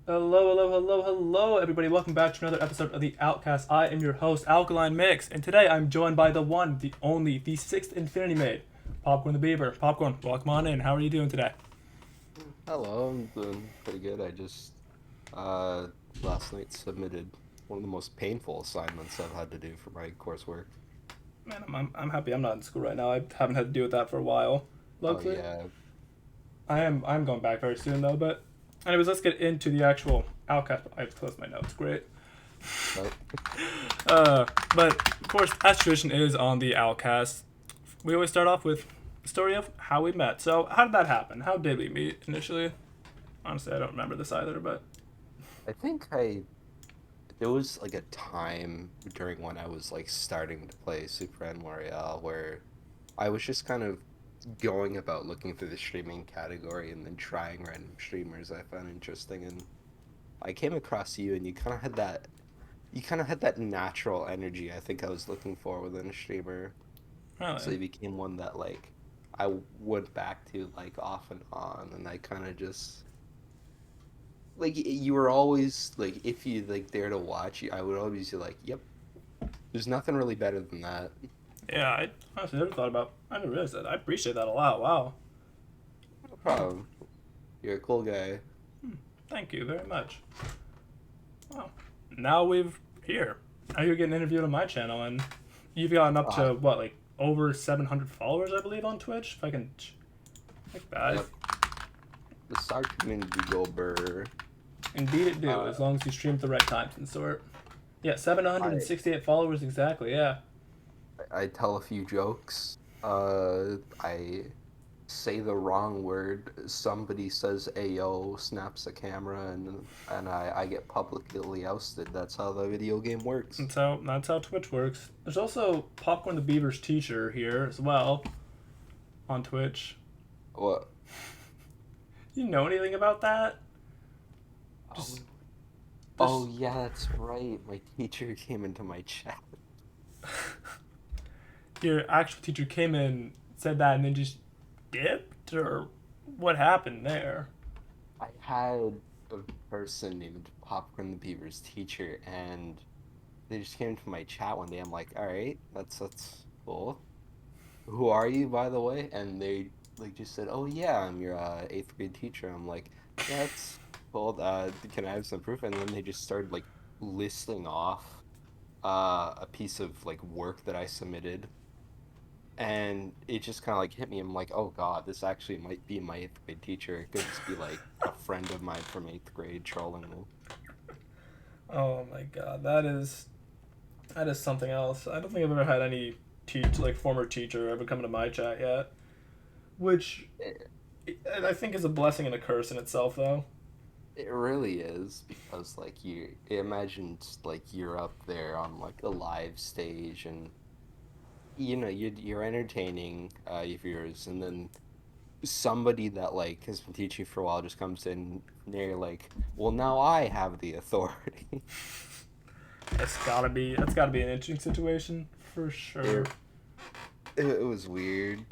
Hello, hello, hello, hello, everybody. Welcome back to another episode of the Alkcast. I am your host, Alkaline Mix, and today I'm joined by the one, the only, the sixth Infinity Maid, Popcorn the Beaver. Popcorn, welcome on in. How are you doing today? Hello, I'm doing pretty good. I just uh last night submitted one of the most painful assignments I've had to do for my coursework. Man, I'm happy I'm not in school right now. I haven't had to deal with that for a while. Oh Luckily, yeah. I'm going back very soon though. But anyways, let's get into the actual Outcast. I closed my notes. Great. But Uh, but of course, as tradition is on the Outcast, we always start off with the story of how we met. So, how did that happen? How did we meet initially? Honestly, I don't remember this either, but I think I there was like a time during when I was like starting to play Super N Royale where I was just kind of going about looking through the streaming category and then trying random streamers I found interesting, and I came across you and you kind of had that natural energy I think I was looking for within a streamer. So really, he became one that like I went back to like off and on, and I kind of just like you were always like if you like there to watch you, I would always be like, "Yep, there's nothing really better than that." yeah, I honestly never thought about. I never realized that. I appreciate that a lot. Wow, No problem. You're a cool guy. thank you very much. Wow, now we've here. Now you're getting interviewed on my channel, and you've gotten up Uh, to what, like over 700 followers, I believe, on Twitch. If I can, like that. yep. The Star Community Gober. Indeed, it do. Uh, As long as you stream at the right times and sort. Yeah, I 768 followers exactly. Yeah. I tell a few jokes. I say the wrong word. Somebody says "ayo," snaps a camera, and I get publicly ousted. That's how the video game works. That's how Twitch works. There's also Popcorn the Beaver's teacher here as well on Twitch. What? You know anything about that? Oh, Just oh there's yeah, that's right. My teacher came into my chat. your actual teacher came in, said that, and then just dipped, or what happened there? I had a person named Popcorn the Beaver's teacher, and they just came into my chat one day. I'm like, all right, that's cool. Who are you, by the way? And they like just said, oh yeah, I'm your eighth grade teacher. I'm like, yeah, that's cool. Can I have some proof? And then they just started like listing off a piece of like work that I submitted, and it just kind of like hit me. I'm like, oh God, this actually might be my eighth grade teacher. It could just be like a friend of mine from eighth grade trolling me. Oh my god, that is something else. I don't think I've ever had any former teacher ever come into my chat yet, which It, I think is a blessing and a curse in itself, though. it really is because like you imagine like you're up there on like a live stage, and you're entertaining your viewers, and then somebody that like has been teaching for a while just comes in and they're like, well, now I have the authority. That's gotta be an interesting situation for sure. it, it was weird.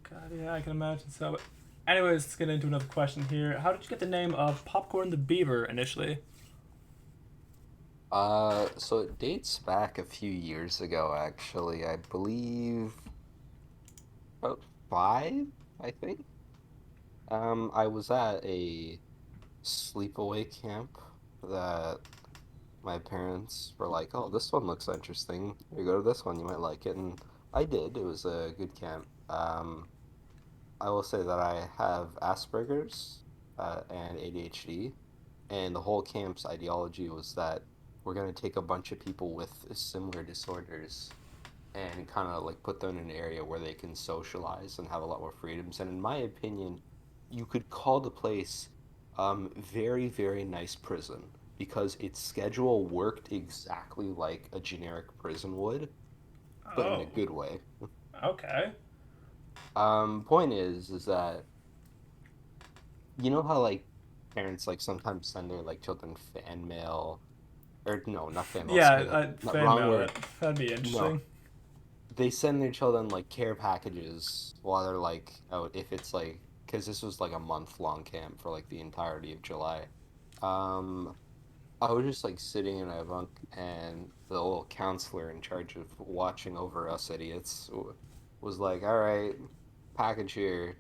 God, yeah, I can imagine so. But anyways, let's get into another question here. How did you get the name of Popcorn the Beaver initially? So it dates back a few years ago, actually. I believe about five, I think. I was at a sleepaway camp that my parents were like, "Oh, this one looks interesting. You go to this one, you might like it." And I did. It was a good camp. I will say that I have Asperger's and ADHD, and the whole camp's ideology was that we're going to take a bunch of people with similar disorders and kind of like put them in an area where they can socialize and have a lot more freedoms. And in my opinion, you could call the place very, very nice prison because its schedule worked exactly like a generic prison would, but in a Oh, good way. okay. Point is that you know how like parents like sometimes send their like children fan mail, or no, not fan mail, Yeah, sorry, that not fan wrong mail word. it. That'd be No, interesting. they send their children like care packages while they're like out if it's like because this was like a month-long camp for like the entirety of July. Um, I was just like sitting in a bunk, and the little counselor in charge of watching over us idiots was like, "All right, package here,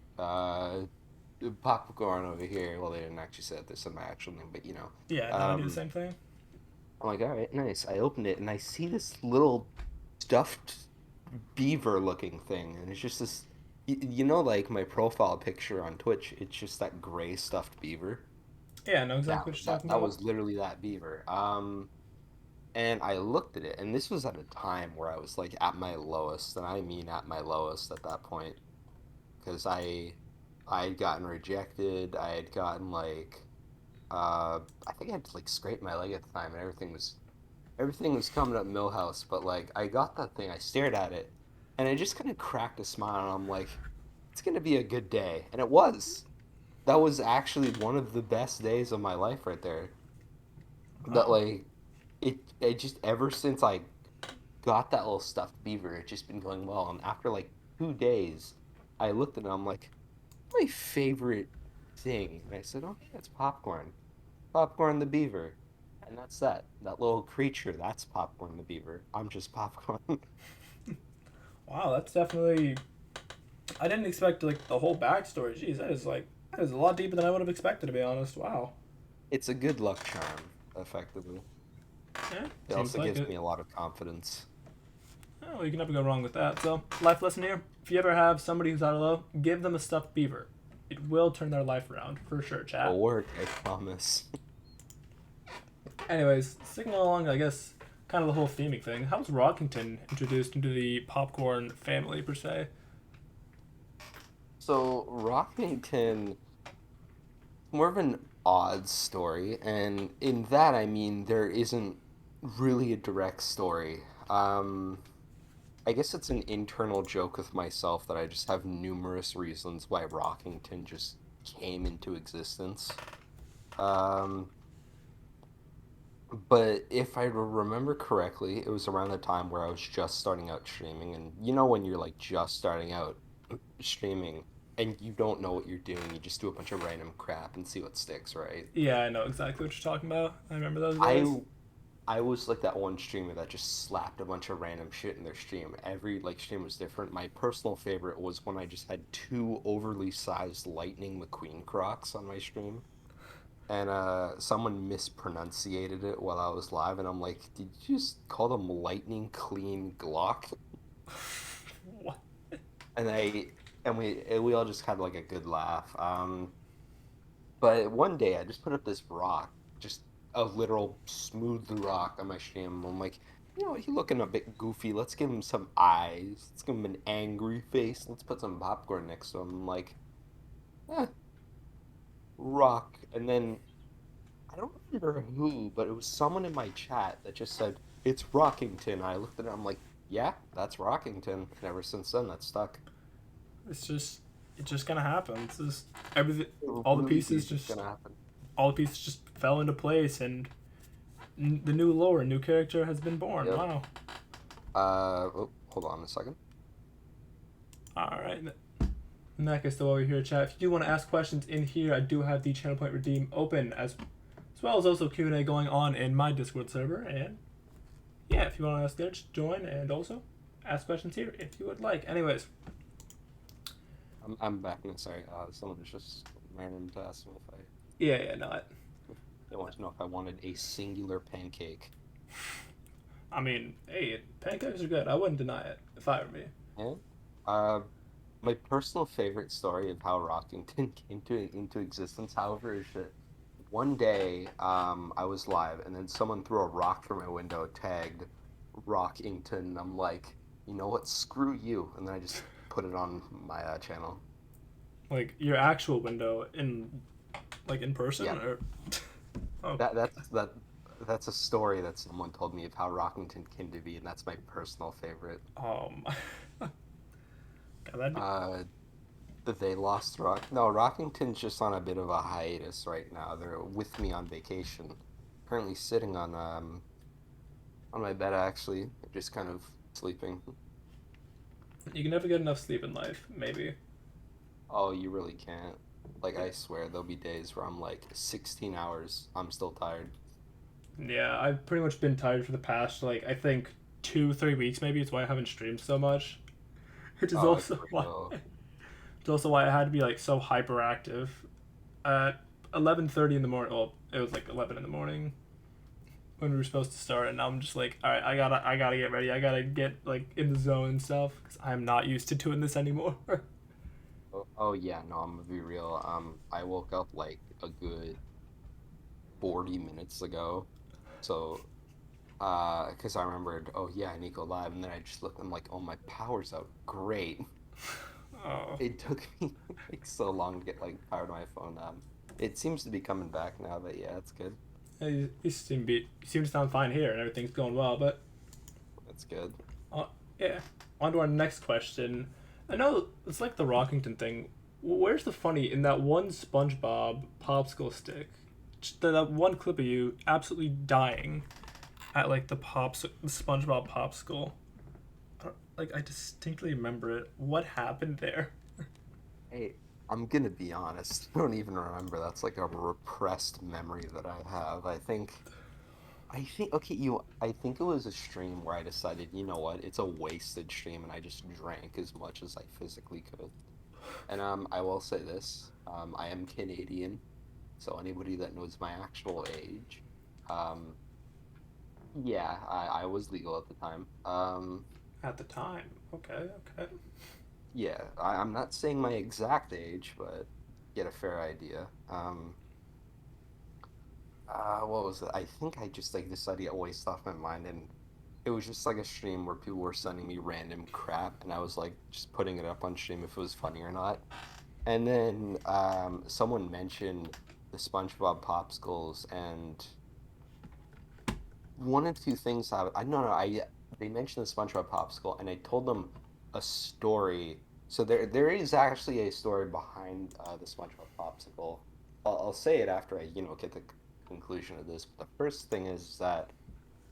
popcorn over here." Well, they didn't actually say that. They said my actual name, but you know. Yeah, no, I do the Um, same thing. I'm like, "All right, nice." I opened it, and I see this little stuffed beaver looking thing, and it's just this. You know, like my profile picture on Twitch, it's just that gray stuffed beaver. Yeah, I know That exactly what you're that talking that about. was literally that beaver. And I looked at it, and this was at a time where I was like at my lowest, and I mean at my lowest at that point, because I had gotten rejected. I had gotten like I think I had to like scrape my leg at the time, and everything was coming up Millhouse. But like I got that thing, I stared at it, and I just kind of cracked a smile, and I'm like, it's gonna be a good day, and it was. That was actually one of the best days of my life right there. That Wow. like it just ever since I got that little stuffed beaver. It's just been going well. And after like 2 days, I looked at it. I'm like, my favorite thing. And I said, oh, yeah, it's popcorn. Popcorn the beaver. And that's that. That little creature, that's popcorn the beaver. I'm just popcorn. Wow, that's definitely. I didn't expect like the whole backstory. Jeez, that is a lot deeper than I would have expected to be honest. Wow. It's a good luck charm, effectively. Yeah, It seems also like gives it. me a lot of confidence. Oh, well, you can never go wrong with that. So, life lesson here: if you ever have somebody who's out of low, give them a stuffed beaver. It will turn their life around for sure, It'll chat. work, I promise. Anyways, sticking along, I guess, kind of the whole theming thing. How's Rockington introduced into the popcorn family per se? So, Rockington more of an odd story, and in that I mean there isn't really a direct story. I guess it's an internal joke with myself that I just have numerous reasons why Rockington just came into existence. Um, but if I remember correctly, it was around the time where I was just starting out streaming, and you know when you're like just starting out streaming and you don't know what you're doing, you just do a bunch of random crap and see what sticks, right? Yeah, I know exactly what you're talking about. I remember those I days. I was like that one streamer that just slapped a bunch of random shit in their stream. Every like stream was different. My personal favorite was when I just had two overly sized Lightning McQueen Crocs on my stream. And someone mispronunciated it while I was live, and I'm like, did you just call them Lightning Clean Glock? What? And I and we all just had like a good laugh. But one day I just put up this rock, just a literal smooth rock on my stream. I'm like, he's looking a bit goofy. Let's give him some eyes. Let's give him an angry face. Let's put some popcorn next to him. I'm like, eh, rock. And then I don't remember who, but it was someone in my chat that just said, it's Rockington. I looked at it, I'm like, yeah, that's Rockington. And ever since then, that's stuck. It's just it's just gonna happen. It's just everything. It All the really pieces is just just gonna happen. all the pieces just fell into place, and the new lore, new character has been born. Yep. Wow. Oh, hold on a second. All right. In that case, though, while we're here, chat, if you do want to ask questions in here, I do have the channel point redeem open as well as also Q&A going on in my Discord server. And yeah, if you want to ask there, just join and also ask questions here if you would like. Anyways, I'm back now. Sorry. Someone was just random to ask me if yeah, no, they wanted to know if I wanted a singular pancake. I mean, hey, pancakes are good. I wouldn't deny it if I were me. Yeah. Uh, my personal favorite story of how Rockington came into existence, however, is that one day, I was live, and then someone threw a rock from my window, tagged Rockington. I'm like, you know what? Screw you. And then I just put it on my channel. Like your actual window in person Yeah, or oh that that's that that's a story that someone told me of how Rockington came to be, and that's my personal favorite. God, that'd be Uh, that they lost Rock. No, Rockington's just on a bit of a hiatus right now. They're with me on vacation, currently sitting on my bed actually, just kind of sleeping. you can never get enough sleep in life. Maybe. Oh, you really can't. Like, I swear, there'll be days where I'm like 16 hours, I'm still tired. Yeah, I've pretty much been tired for the past like I think 2 3 weeks maybe. It's why I haven't streamed so much. Which is Oh, also for why real. it's also why I had to be like so hyperactive at 11:30 in the morning. Well, it was like 11 in the morning when we were supposed to start, and now I'm just like, all right, I gotta get ready. I gotta get like in the zone and stuff because I'm not used to doing this anymore. Oh, yeah, no, I'm gonna be real. I woke up like a good 40 minutes ago. So, because I remembered, oh yeah, I need to go live, and then I just looked, I'm like, oh, my power's out. Great. Oh, It took me like so long to get like power to my phone. It seems to be coming back now, but yeah, it's good. you seem to sound fine here, and everything's going well. But That's good. uh, yeah, on to our next question. I know it's like the Rockington thing. Where's the funny in that one SpongeBob popsicle stick? That one clip of you absolutely dying at like the SpongeBob popsicle. Like I distinctly remember it. What happened there? Hey, I'm gonna be honest. I don't even remember. That's like a repressed memory that I have. Okay, I think it was a stream where I decided, you know what, it's a wasted stream, and I just drank as much as I physically could. And I will say this, I am Canadian, so anybody that knows my actual age, um, yeah, I was legal at the time. At the time. Okay, okay. Yeah, I'm not saying my exact age, but get a fair idea. What was it? I think I just like decided to get waste off my mind, and it was just like a stream where people were sending me random crap, and I was like just putting it up on stream if it was funny or not. And then someone mentioned the SpongeBob popsicles, and one of two things happened. I no no I They mentioned the SpongeBob popsicle, and I told them a story. So there is actually a story behind the SpongeBob popsicle. I'll say it after I get the conclusion of this. But the first thing is that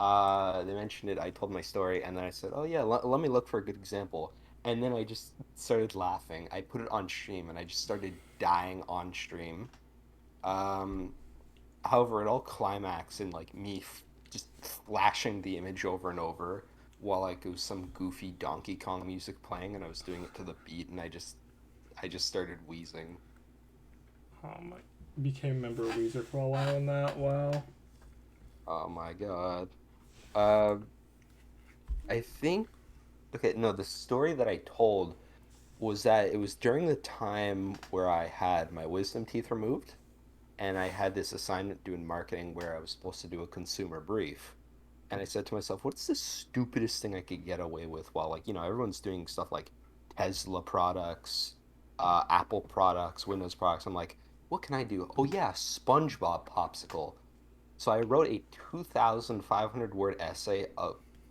they mentioned it. I told my story, and then I said, "Oh yeah, let me look for a good example." And then I just started laughing. I put it on stream, and I just started dying on stream. Um, However, it all climaxed in like just flashing the image over and over while like it was some goofy Donkey Kong music playing, and I was doing it to the beat, and I just started wheezing. I became a member of Weezer for a while in that. Wow. Oh my God. Uh, I think okay, no, the story that I told was that it was during the time where I had my wisdom teeth removed, and I had this assignment doing marketing where I was supposed to do a consumer brief. And I said to myself, what's the stupidest thing I could get away with while, like, everyone's doing stuff like Tesla products, Apple products, Windows products. I'm like, what can I do? Oh, yeah, SpongeBob popsicle. So I wrote a 2,500 word essay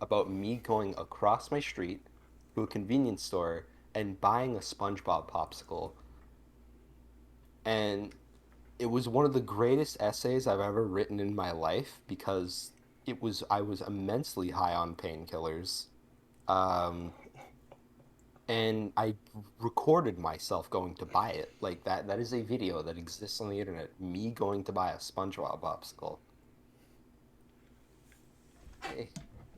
about me going across my street to a convenience store and buying a SpongeBob popsicle. And it was one of the greatest essays I've ever written in my life because I was immensely high on painkillers. Um, and I recorded myself going to buy it. Like that is a video that exists on the internet, me going to buy a SpongeBob popsicle. Eh,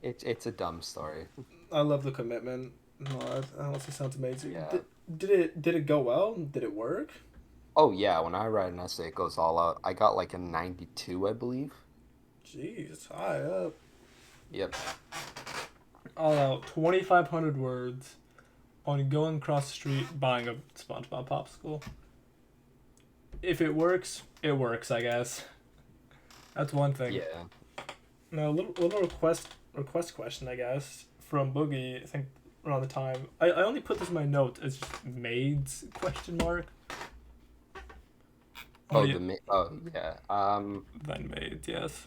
it's a dumb story. I love the commitment. No, that honestly sounds amazing. Yeah. Did it go well? Did it work? Oh yeah, when I write an essay, it goes all out. I got like a 92, I believe. Jeez, high up. Yep. All out 2,500 words on going across the street buying a SpongeBob popsicle. If it works, it works. I guess that's one thing. Yeah. Now, a little request question, I guess, from Boogie. I think around the time I only put this in my notes as just maids question mark. Oh yeah, Oh yeah. then maids. Yes.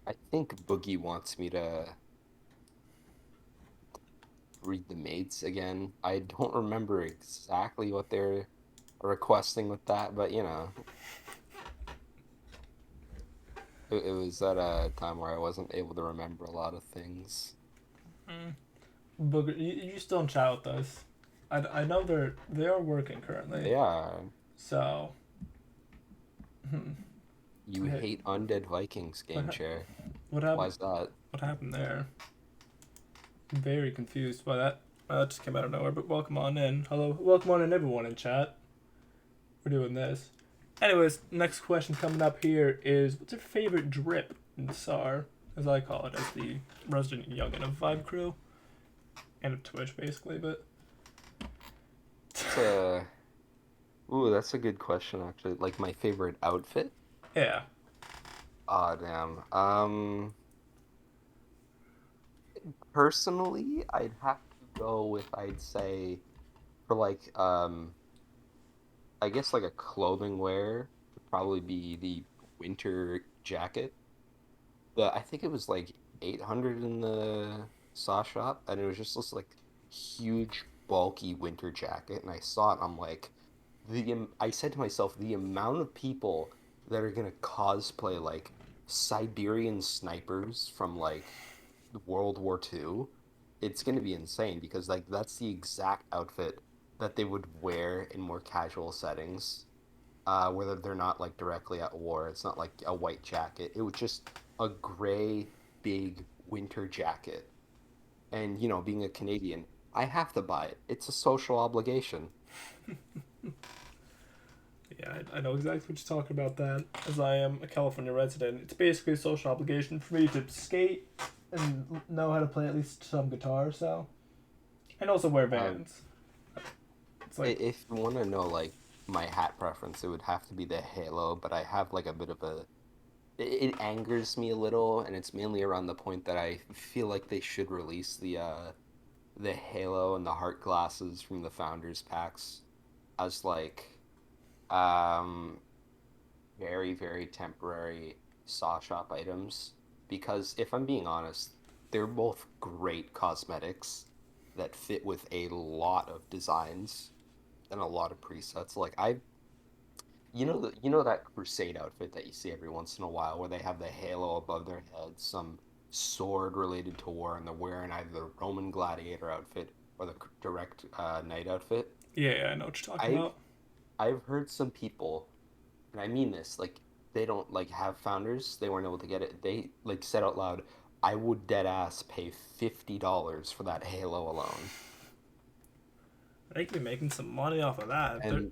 I think Boogie wants me to read the mates again. I don't remember exactly what they're requesting with that, but it was at a time where I wasn't able to remember a lot of things. Mm. Boogie, you still in chat with us? I know they are working currently. They are. So, hmm, You hey, hate Undead Vikings, what game chair. what Why happened? is that? What happened there? I'm very confused by that. That just came out of nowhere. But welcome on in. Hello, welcome on in, everyone in chat. We're doing this. Anyways, next question coming up here is what's your favorite drip in SAR, as I call it, as the resident youngin of Vibe Crew and of Twitch, basically. But It's a Ooh, that's a good question actually. Like my favorite outfit? yeah, Ah, damn. Personally, I'd have to go with I'd say for I guess like a clothing wear would probably be the winter jacket. I think it was like 800 in the saw shop, and it was just this like huge bulky winter jacket, and I saw it, I'm like I said to myself, the amount of people that are gonna cosplay like Siberian snipers from like World War II, it's gonna be insane because like that's the exact outfit that they would wear in more casual settings, where they're not like directly at war. It's not like a white jacket. It was just a gray big winter jacket. And being a Canadian, I have to buy it. It's a social obligation. yeah, I know exactly what you're talking about. That as I am a California resident, it's basically a social obligation for me to skate and know how to play at least some guitar. So, and also wear Um, Vans. It's like, if you want to know like my hat preference, it would have to be the Halo, but I have like a bit of a it angers me a little, and it's mainly around the point that I feel like they should release the Halo and the Heart glasses from the Founders packs as like um very, very temporary saw shop items because if I'm being honest, they're both great cosmetics that fit with a lot of designs and a lot of presets. Like that Crusade outfit that you see every once in a while where they have the halo above their head, some sword related to war, and they're wearing either the Roman gladiator outfit or the direct knight outfit. yeah, I know what you're talking I've about. I've heard some people, and I mean this, like they don't like have founders, they weren't able to get it. They like said out loud, I would dead ass pay $50 for that Halo alone. They could be making some money off of that. They're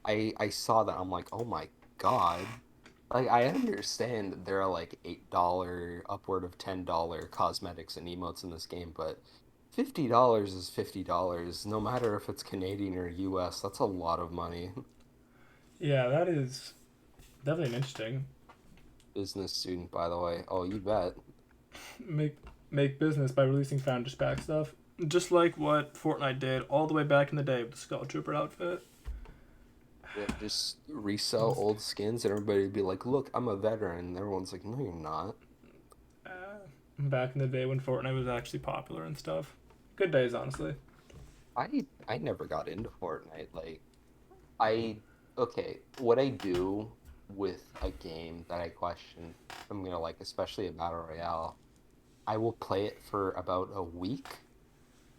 And I saw that, I'm like, oh my God. Like I understand that there are like $8, upward of $10 cosmetics and emotes in this game, but $50 is $50, no matter if it's Canadian or US, that's a lot of money. yeah, that is definitely interesting. Business student, by the way. Oh, you bet. Make make business by releasing Founders Pack stuff, just like what Fortnite did all the way back in the day with the Skull Trooper outfit. Yeah, just resell old skins and everybody would be like, look, I'm a veteran. And everyone's like, no, you're not. Back in the day when Fortnite was actually popular and stuff. Good days, honestly. I never got into Fortnite. Like I okay, what I do with a game that I question, I'm gonna like, especially a battle royale, I will play it for about a week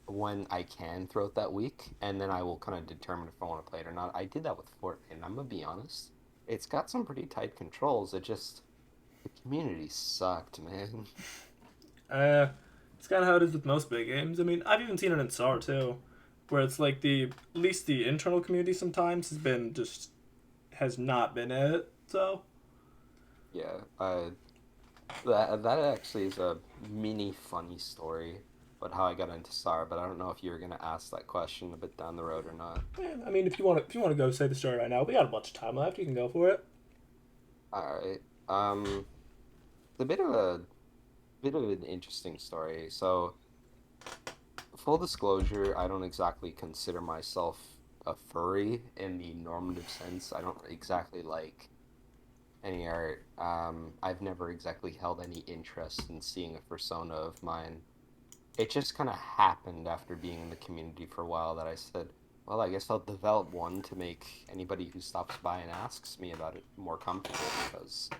when I can throughout that week, and then I will kind of determine if I want to play it or not. I did that with Fortnite, and I'm gonna be honest, it's got some pretty tight controls. It just the community sucked, man. Uh, it's kind of how it is with most big games. I mean, I've even seen it in SAR too, where it's like the at least the internal community sometimes has not been it. So Yeah, that actually is a mini funny story about how I got into Star, but I don't know if you were gonna ask that question a bit down the road or not. yeah, I mean, if you want to go say the story right now, we got a bunch of time left. You can go for it. All right. It's a bit of an interesting story. So, full disclosure, I don't exactly consider myself a furry in the normative sense. I don't exactly like any art. I've never exactly held any interest in seeing a persona of mine. It just kind of happened after being in the community for a while that I said, well, I guess I'll develop one to make anybody who stops by and asks me about it more comfortable because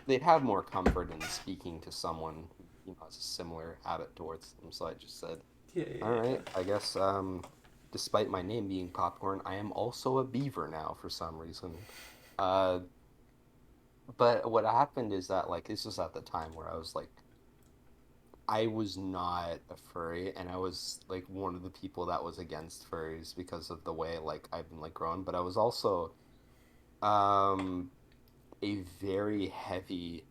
they'd have more comfort in speaking to someone who, has a similar habit towards them. So I just said, Yeah, all yeah, yeah. right, I guess despite my name being Popcorn, I am also a beaver now for some reason. Uh, but what happened is that like this was at the time where I was like I was not a furry and I was like one of the people that was against furries because of the way like I've been like grown, but I was also um a very heavy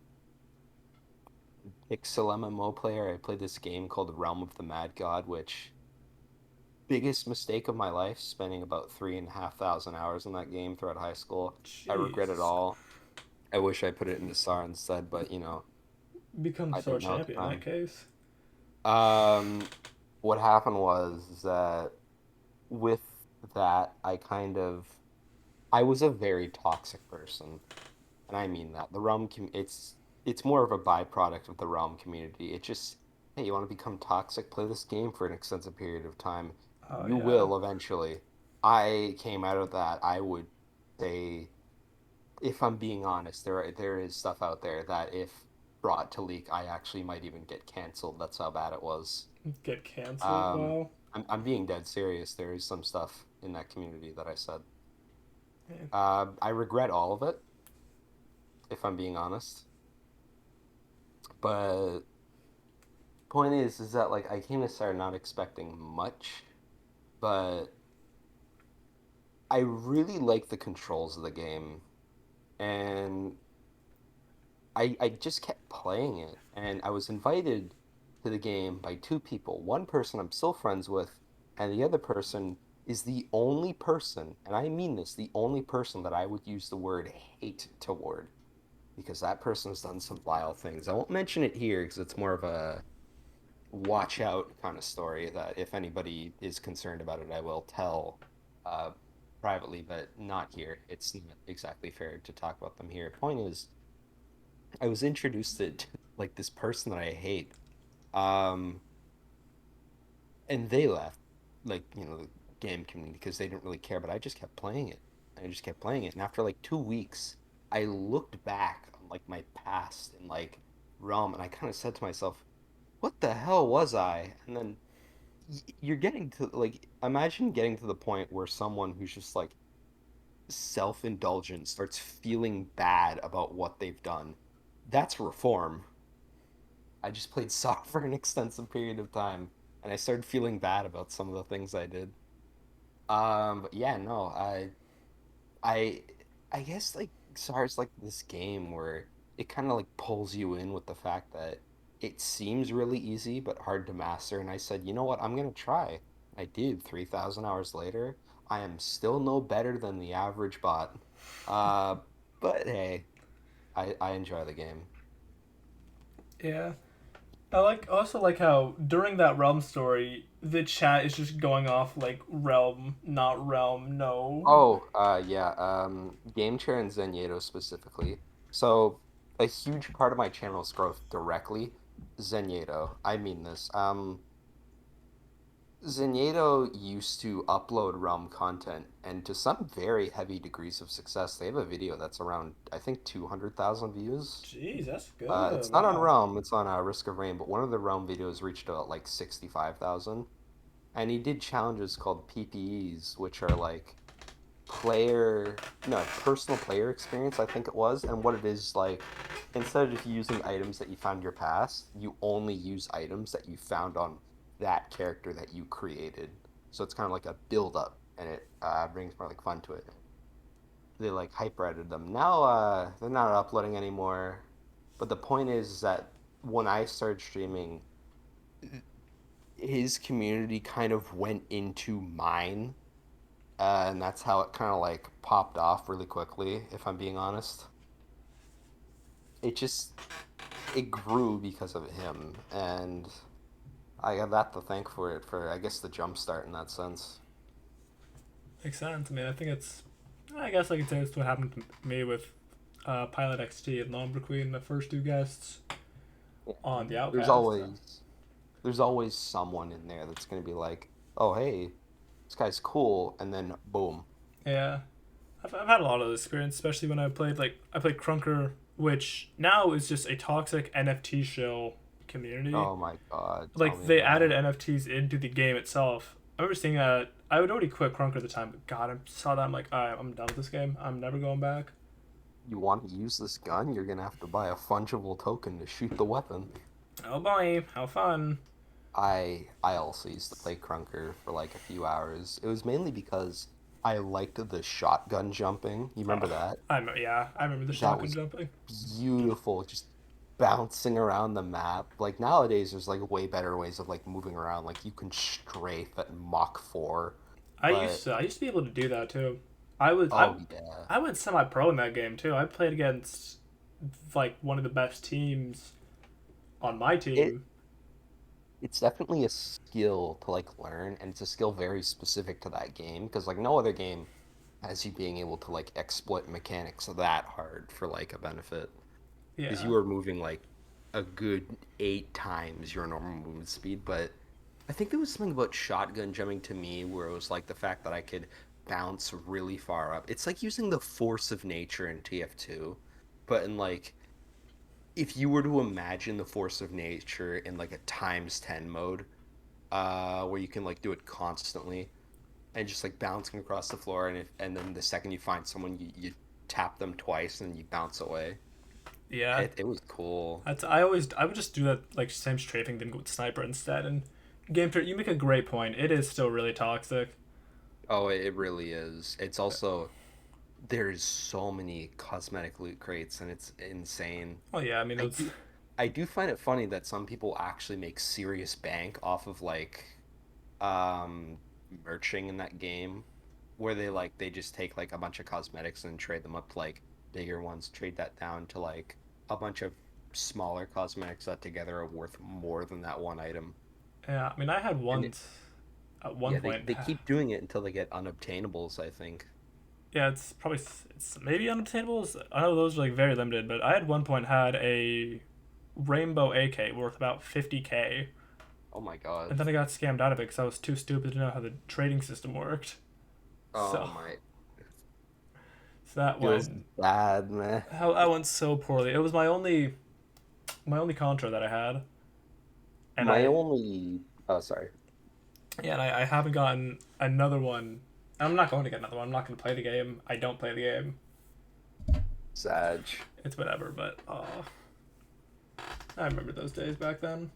Pixel MMO player. I played this game called Realm of the Mad God, which biggest mistake of my life, spending about 3,500 hours in that game throughout high school. I regret it Jeez. all. I wish I put it into SAR instead, but Become I Star didn't know at the Champion in that time. case. Um, what happened was that with that, I was a very toxic person, and I mean that. It's more of a byproduct of the realm community. It just, hey, you want to become toxic? Play this game for an extensive period of time. Oh You yeah. will eventually. I came out of that. I would say, if I'm being honest, there is stuff out there that if brought to leak, I actually might even get canceled. That's how bad it was. Get canceled. Um, Wow. I'm being dead serious. There is some stuff in that community that I said. Yeah. I regret all of it, if I'm being honest. But point is that like I came to start not expecting much, but I really like the controls of the game, and I just kept playing it, and I was invited to the game by two people. One person I'm still friends with, and the other person is the only person, and I mean this, the only person that I would use the word hate toward, because that person has done some vile things. I won't mention it here because it's more of a watch out kind of story that if anybody is concerned about it, I will tell uh, privately, but not here. It's not exactly fair to talk about them here. Point is, I was introduced to like this person that I hate, um, and they left, like the game community because they didn't really care. But I just kept playing it. I just kept playing it, and after like 2 weeks, I looked back on like my past and like realm, and I kind of said to myself, "What the hell was I?" And then you're getting to like imagine getting to the point where someone who's just like self-indulgent starts feeling bad about what they've done. That's reform. I just played soccer for an extensive period of time and I started feeling bad about some of the things I did. But yeah, no, I I guess like SAR's like this game where it kind of like pulls you in with the fact that it seems really easy but hard to master. And I said, you know what, I'm gonna try. I did. 3,000 hours later, I am still no better than the average bot. Uh, but hey, I enjoy the game. Yeah. I also like how during that realm story, the chat is just going off like realm, not realm, no. Oh, yeah, Game Chair and Zenyatta specifically. So a huge part of my channel's growth directly, Zenyatta. I mean this. Zenyatta used to upload Realm content, and to some very heavy degrees of success. They have a video that's around, I think, 200,000 views. Jeez, that's good. It's not on Wow. Realm, it's on Risk of Rain, but one of the Realm videos reached about like 65,000. And he did challenges called PPEs, which are like personal player experience, I think it was. And what it is like, instead of just using items that you found in your past, you only use items that you found on that character that you created. So it's kind of like a build up, and it brings more like fun to it. They like hyper edited them. Now they're not uploading anymore. But the point is that when I started streaming, his community kind of went into mine, and that's how it kind of like popped off really quickly, if I'm being honest. It grew because of him, and I have that to thank for it, for I guess the jump start in that sense. Makes sense. I mean, I think it's. I guess I could say it's what happened to me with Pilot XT and Lumber Queen, the first two guests Yeah. on the There's Outcast. So. always there's always someone in there that's gonna be like, oh hey, this guy's cool, and then boom. Yeah, I've had a lot of experience, especially when I played Crunker, which now is just a toxic NFT shill community. Oh my God, tell Like me they about added it. NFTs into the game itself. I remember seeing that. I would already quit Crunker at the time, but God, I saw that. I'm like, all right, I'm done with this game. I'm never going back. You want to use this gun? You're gonna have to buy a fungible token to shoot the weapon. Oh boy, how fun. I also used to play Crunker for like a few hours. It was mainly because I liked the shotgun jumping. You remember Oh, that? I remember the That shotgun was jumping. beautiful, just bouncing around the map. Like nowadays, there's like way better ways of like moving around. Like you can strafe at Mach 4, but I used to be able to do that too. oh yeah, I went semi pro in that game too. I played against like one of the best teams on my it team. it's definitely a skill to like learn, and it's a skill very specific to that game because like no other game has you being able to like exploit mechanics that hard for like a benefit. Because Yeah. you are moving like a good 8 times your normal movement speed. But I think there was something about shotgun jumping to me where it was like the fact that I could bounce really far up. It's like using the force of nature in TF2, but in like if you were to imagine the force of nature in like a times 10 mode, where you can like do it constantly and just like bouncing across the floor, and then the second you find someone, you tap them twice and you bounce away. Yeah. It was cool. I would just do that like same strafing then go with sniper instead and game you make a great point. It is still really toxic. Oh, it really is. It's also there's so many cosmetic loot crates and it's insane. Oh yeah, I mean I those. do I do find it funny that some people actually make serious bank off of like um merching in that game where they just take like a bunch of cosmetics and trade them up to like bigger ones, trade that down to like a bunch of smaller cosmetics that together are worth more than that one item. Yeah, I mean I had And one at one yeah, they, point. they keep doing it until they get unobtainables, I think. Yeah, it's probably it's maybe unobtainables. I know those are like very limited, but I at one point had a rainbow AK worth about 50K, Oh my God. and then I got scammed out of it because I was too stupid to know how the trading system worked. Oh So, my. so that Feels went bad, man. how that went so poorly. It was my only contra that I had, and My only. Oh, sorry. I haven't gotten another one. I'm not going to get another one. I'm not going to play the game. I don't play the game. Sag. It's whatever. But I remember those days back then.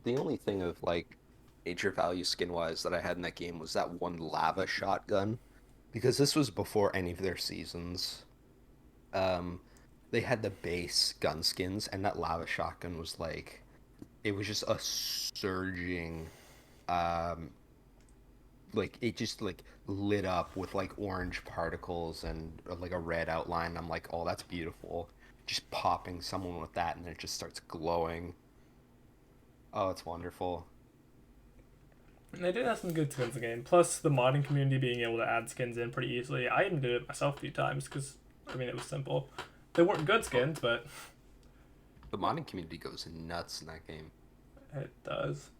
The only thing of like nature value skin wise that I had in that game was that one lava shotgun. Because this was before any of their seasons. Um, they had the base gun skins, and that lava shotgun was like it was just a surging um like it just like lit up with like orange particles and like a red outline. I'm like, oh, that's beautiful. Just popping someone with that and then it just starts glowing. Oh, it's wonderful. And they did have some good skins in the game. Plus, the modding community being able to add skins in pretty easily. I even did it myself a few times because, I mean, it was simple. They weren't good Oh, skins, but the modding community goes nuts in that game. it does.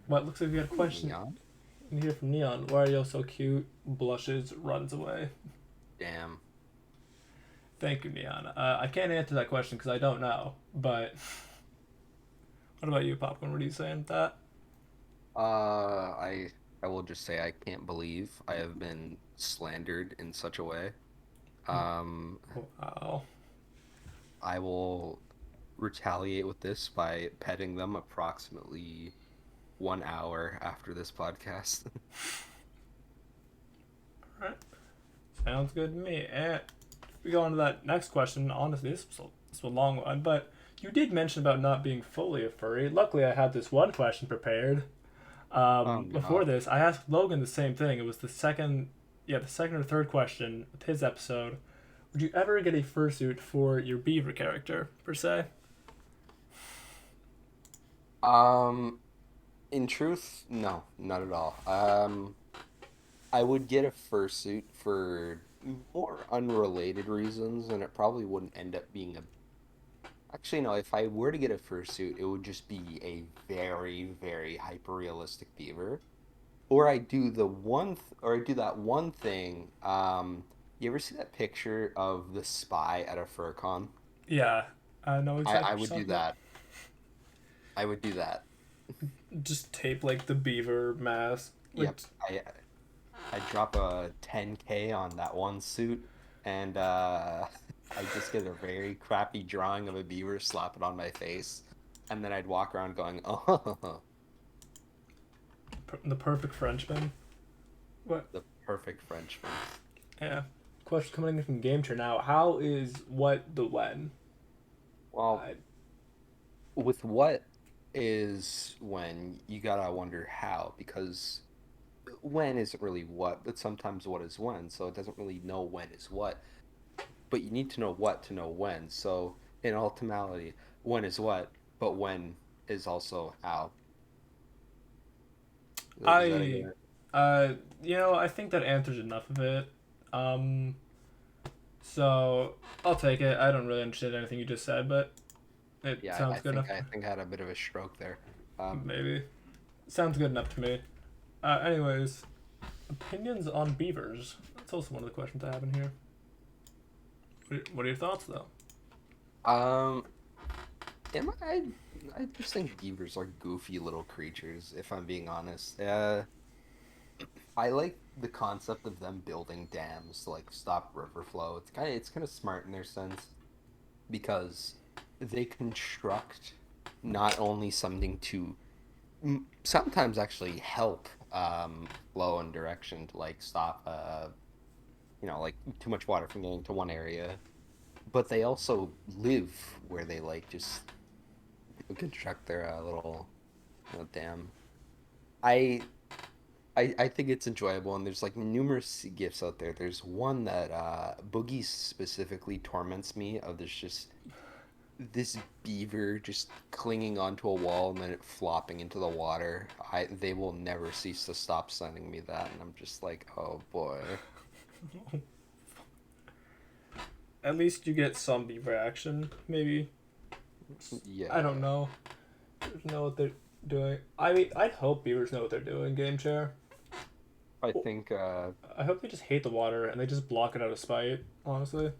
What looks like we got a Hey, question Neon. in here from Neon. Why are you so cute? Blushes, runs away. Damn. Thank you, Neon. I can't answer that question because I don't know. But what about you, Popcorn? What are you saying with that? I will just say I can't believe I have been slandered in such a way. Um, Wow. I will retaliate with this by petting them approximately 1 hour after this podcast. Alright. Sounds good to me. And if we go on to that next question, honestly, this was a long one, but you did mention about not being fully a furry. Luckily, I had this one question prepared. Oh Before no. this, I asked Logan the same thing. It was the second or third question with his episode. Would you ever get a fursuit for your beaver character, per se? Um, in truth, no, not at all. I would get a fursuit for more unrelated reasons, and it probably wouldn't end up being a. Actually, no, if I were to get a fursuit, it would just be a very, very hyper realistic beaver. Or I do that one thing. You ever see that picture of the spy at a fur con? Yeah, I know exactly I what would you're do talking about. that. I would do that. Just tape like the beaver mask. Like, Yep. I drop a 10K on that one suit, and I just get a very crappy drawing of a beaver, slap it on my face, and then I'd walk around going, "Oh, The perfect Frenchman. What? the perfect Frenchman." Yeah. Question coming in from Game Chair now. How is what the when? Well, I, with what is when you gotta wonder how, because when isn't really what, but sometimes what is when, so it doesn't really know when is what. But you need to know what to know when. So in ultimality, when is what, but when is also how. Is that a I, good? I think that answers enough of it. Um, so I'll take it. I don't really understand anything you just said, but it Yeah, sounds good enough. I think I had a bit of a stroke there. Maybe sounds good enough to me. Anyways, opinions on beavers. That's also one of the questions I have in here. What are your thoughts though? Um, am I just think beavers are goofy little creatures, if I'm being honest. I like the concept of them building dams to like stop river flow. It's kind of smart in their sense because they construct not only something to sometimes actually help flow and direction to like stop like too much water from getting to one area, but they also live where they like just construct their little dam. I I think it's enjoyable, and there's like numerous gifts out there. There's one that Boogie specifically torments me of this beaver just clinging onto a wall and then it flopping into the water. They will never cease to stop sending me that, and I'm just like, oh boy. At least you get some beaver action. Maybe I don't Yeah, know. Know what they're doing. I mean, I'd hope beavers know what they're doing. Game chair. I think I hope they just hate the water and they just block it out of spite. Honestly.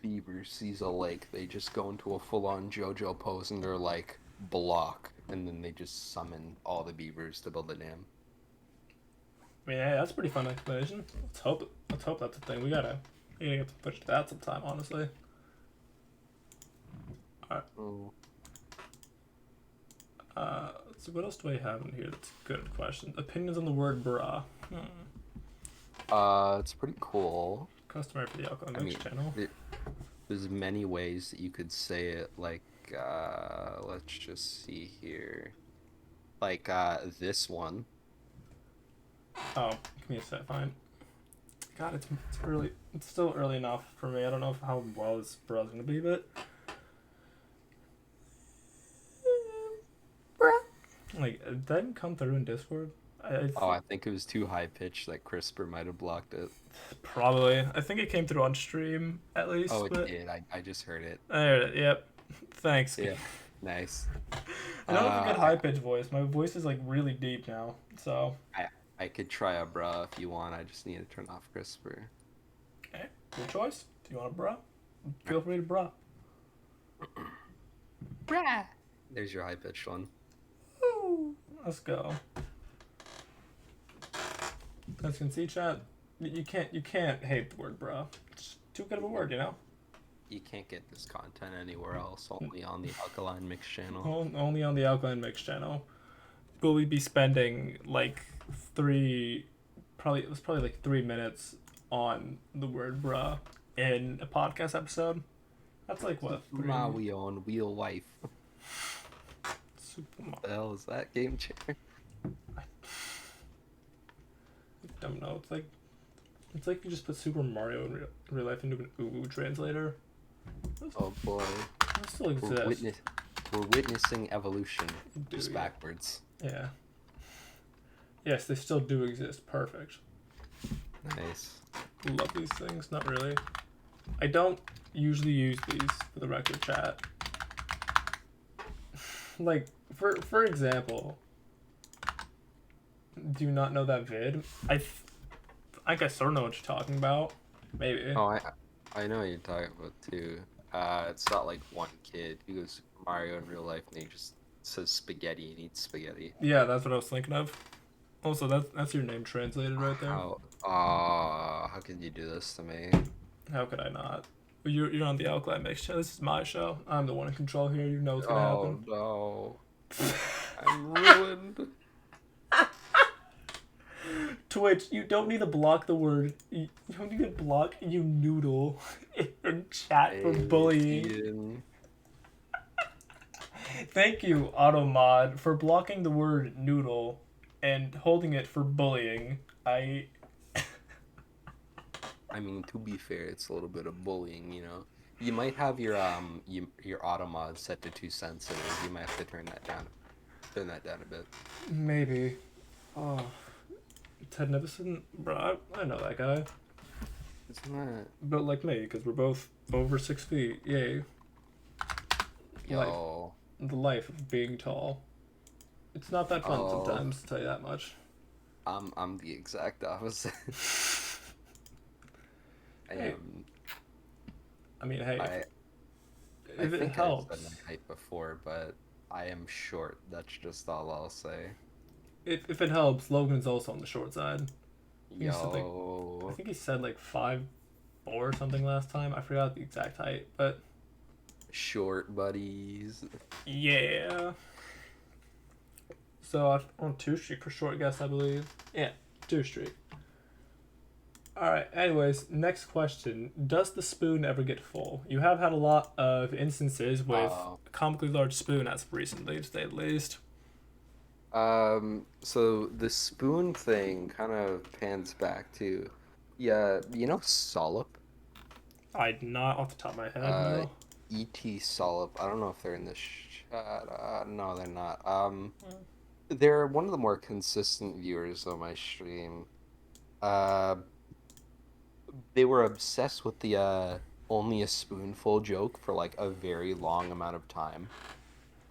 beaver sees a lake, they just go into a full-on JoJo pose and they're like block, and then they just summon all the beavers to build a dam. I mean, hey, that's a pretty fun explanation. Let's hope. Let's hope that's a thing. We gotta get to push that sometime. Honestly. Alright. Oh. So what else do I have in here? That's a good question. Opinions on the word bra. It's pretty cool. Customary for the Alkcast I Mix mean, channel. there's many ways that you could say it. Like, let's just see here. Like, this one. Oh, give me a sec. Fine. God, it's early. It's still early enough for me. I don't know how well this bra's gonna be, but like it didn't come through in Discord. Oh, I think it was too high pitched that CRISPR might have blocked it. Probably. I think it came through on stream at Oh, least, it but did. I just heard it. there. Yep. Thanks. Yeah, nice. I don't have a good high I pitched voice. My voice is like really deep now. So, I I could try a bra if you want. I just need to turn off CRISPR. okay, your choice. Do you want a bra? Feel free to bra. Brah. There's your high pitched one. Woo! Let's go. As you can see, chat, you can't hate the word bra. It's too good of a word, you know. You can't get this content anywhere else, only on the Alkaline Mix channel. Only on the Alkaline Mix channel. Will we be spending like three, probably it was probably like 3 minutes on the word bra in a podcast episode. That's like what three? Mario and Wheel Wife. Super. What the hell is that game chair? I don't know. It's like you just put Super Mario in real life into an Uwu translator. Oh boy. That still exists. We're witnessing evolution, just Yeah. backwards. Yeah. Yes, they still do exist. Perfect. Nice. Love these things. Not really. I don't usually use these for the record, chat. Like, for example, do you not know that vid? I guess I don't know what you're talking about. Maybe. Oh, I know what you're talking about too. It's not like one kid who goes Mario in real life and he just says spaghetti and eats spaghetti. Yeah, that's what I was thinking of. Also, that's your name translated right there. How could you do this to me? How could I not? You're on the Alkali Mix show. This is my show. I'm the one in control here. You know what's gonna happen. Oh no, I'm ruined. Twitch, you don't need to block the word. You don't need to block you noodle in chat for Hey, bullying. Ian. Thank you, Automod, for blocking the word noodle and holding it for bullying. I mean, to be fair, it's a little bit of bullying, you know. You might have your auto mod set to too sensitive. You might have to turn that down. Turn that down a bit. Maybe. Oh, Ted Nivison, bro, I know that guy. Isn't that But like me, because we're both over 6 feet. Yay. Life. yo? The life of being tall. It's not that fun Oh, sometimes, to tell you that much. I'm the exact opposite. I Hey, am. I mean, hey, I I if it think I've said my helps, height before, but I am short. That's just all I'll say. if it helps, Logan's also on the short side. He said like, I Yo, think he said like 5'4" or something last time. I forgot the exact height, but short buddies. yeah. So I'm on 2 streak for short guess, I believe. Yeah, 2 streak. All right. Anyways, next question: does the spoon ever get full? You have had a lot of instances with Uh, a comically large spoon as of recently, to say the least. so the spoon thing kind of pans back to, yeah, you know, Solip, I not off the top of my head, uh, no. ET Solip. I don't know if they're in the chat. No, they're not. They're one of the more consistent viewers on my stream. Uh, they were obsessed with the only a spoonful joke for like a very long amount of time,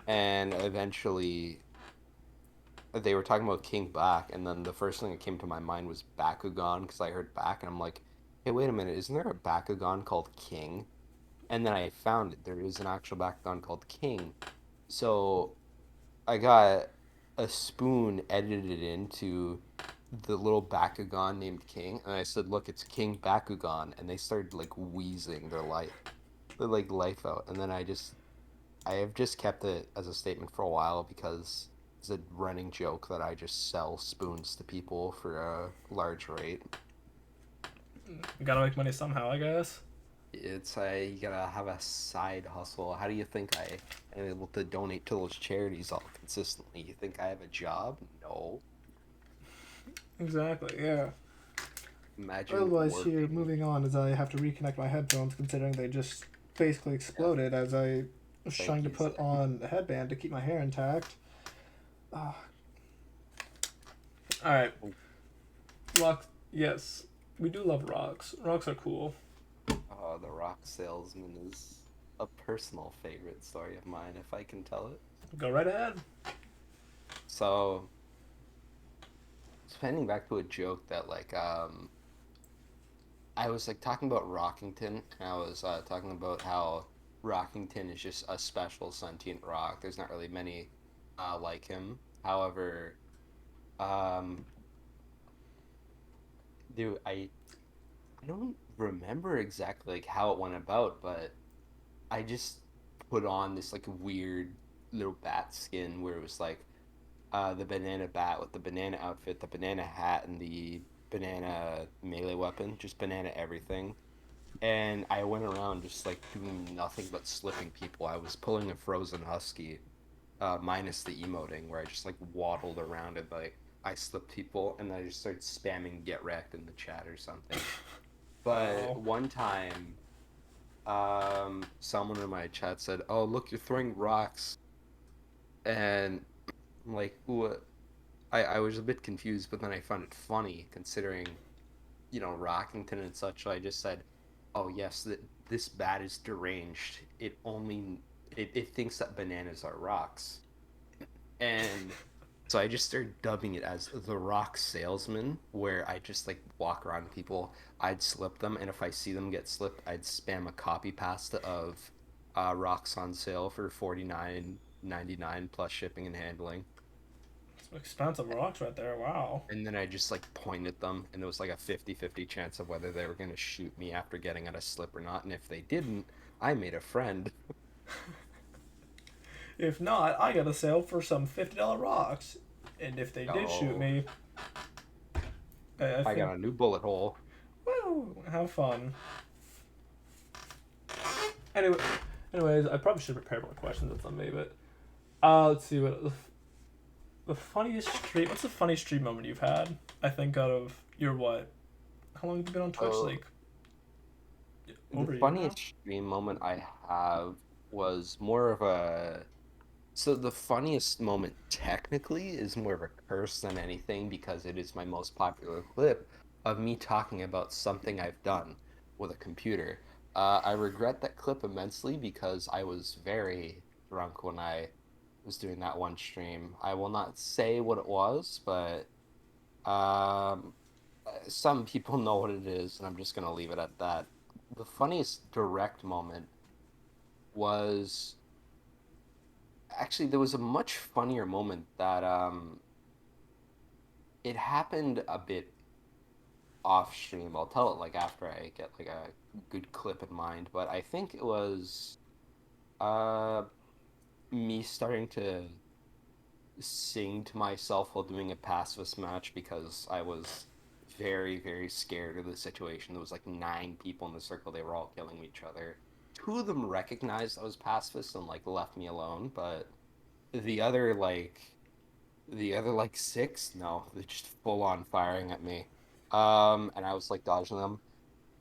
and eventually they were talking about King Bak, and then the first thing that came to my mind was Bakugan because I heard Bak, and I'm like, hey, wait a minute, isn't there a Bakugan called King? And then I found it. There is an actual Bakugan called King. So I got a spoon edited into the little Bakugan named King, and I said, look, it's King Bakugan, and they started like wheezing their like life out, and then I have just kept it as a statement for a while because it's a running joke that I just sell spoons to people for a large rate. Gotta make money somehow, I guess. You gotta have a side hustle. How do you think I am able to donate to those charities all consistently? You think I have a job? No. Exactly, yeah. Imagine Otherwise, here, working. moving on, as I have to reconnect my headphones, considering they just basically Yeah, exploded as I was trying thank to you, put Zach. on a headband to keep my hair intact. Uh, Alright, rocks. Yes, we do love rocks. Rocks are cool. Oh, the rock salesman is a personal favorite story of mine, if I can tell it. Go right ahead. So, spending back to a joke that I was like talking about Rockington, and I was talking about how Rockington is just a special sentient rock. There's not really many like him. However, um, dude, I don't remember exactly like how it went about, but I just put on this like weird little bat skin where it was like the banana bat with the banana outfit, the banana hat, and the banana melee weapon, just banana everything. And I went around just like doing nothing but slipping people. I was pulling a frozen husky, minus the emoting, where I just like waddled around and like I slipped people, and then I just started spamming get wrecked in the chat or something. But Wow. one time, someone in my chat said, "Oh, look, you're throwing rocks," and I'm like, "What?" I was a bit confused, but then I found it funny considering, you know, Rockington and such. So I just said, "Oh yes, this bat is deranged. It thinks that bananas are rocks." And so I just started dubbing it as the rock salesman, where I just like walk around people, I'd slip them, and if I see them get slipped, I'd spam a copy pasta of rocks on sale for 49.99 plus shipping and handling. Expensive rocks right there. Wow. And then I just like pointed at them, and there was like a 50-50 chance of whether they were going to shoot me after getting out a slip or not. And if they didn't, I made a friend. If not, I got a sale for some $50 rocks. And if they did shoot Oh, me, I I think, got a new bullet hole. woo, have fun. Anyway, anyways, I probably should prepare more questions than some me, but let's see what the funniest stream. What's the funniest stream moment you've had? I think out of your what? How long have you been on Twitch? Oh, Like the over a year now. funniest stream moment I have was more of a. So the funniest moment technically is more of a curse than anything because it is my most popular clip of me talking about something I've done with a computer. I regret that clip immensely because I was very drunk when I was doing that one stream. I will not say what it was, but some people know what it is, and I'm just gonna leave it at that. The funniest direct moment was actually there was a much funnier moment that it happened a bit off stream. I'll tell it like after I get like a good clip in mind, but I think it was uh me starting to sing to myself while doing a pacifist match because I was very scared of the situation. There was like 9 people in the circle. They were all killing each other. 2 of them recognized I was pacifist and like left me alone, but the other like the other like 6, no, they're just full on firing at me. And I was like dodging them,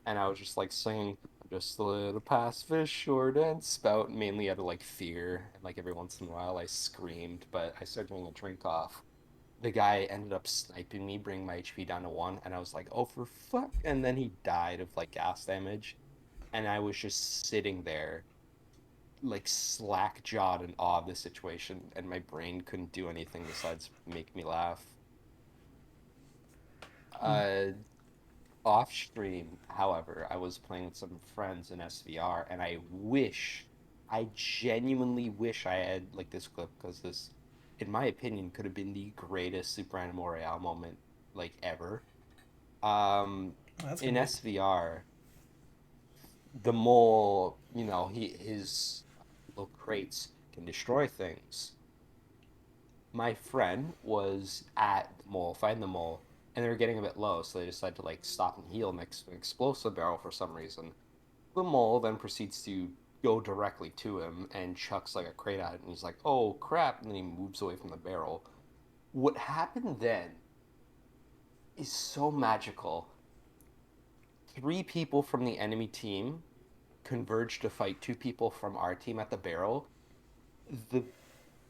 and I was just like singing just a little pacifist short and spout, mainly out of like fear, and like every once in a while I screamed, but I started doing a drink off. The guy ended up sniping me, bringing my HP down to 1, and I was like, oh for fuck, and then he died of like gas damage, and I was just sitting there like slack jawed in awe of the situation, and my brain couldn't do anything besides make me laugh. Uh, Off stream, however, I was playing with some friends in SVR, and I genuinely wish I had like this clip because this, in my opinion, could have been the greatest Super Animal Royale moment like ever. Um, That's in gonna be. SVR, the mole, his little crates can destroy things. My friend was at the mall, find the mall, and they were getting a bit low, so they decided to like stop and heal next to an explosive barrel for some reason. The mole then proceeds to go directly to him and chucks like a crate at it, and he's like, "Oh crap!" And then he moves away from the barrel. What happened then is so magical. 3 people from the enemy team converge to fight 2 people from our team at the barrel. The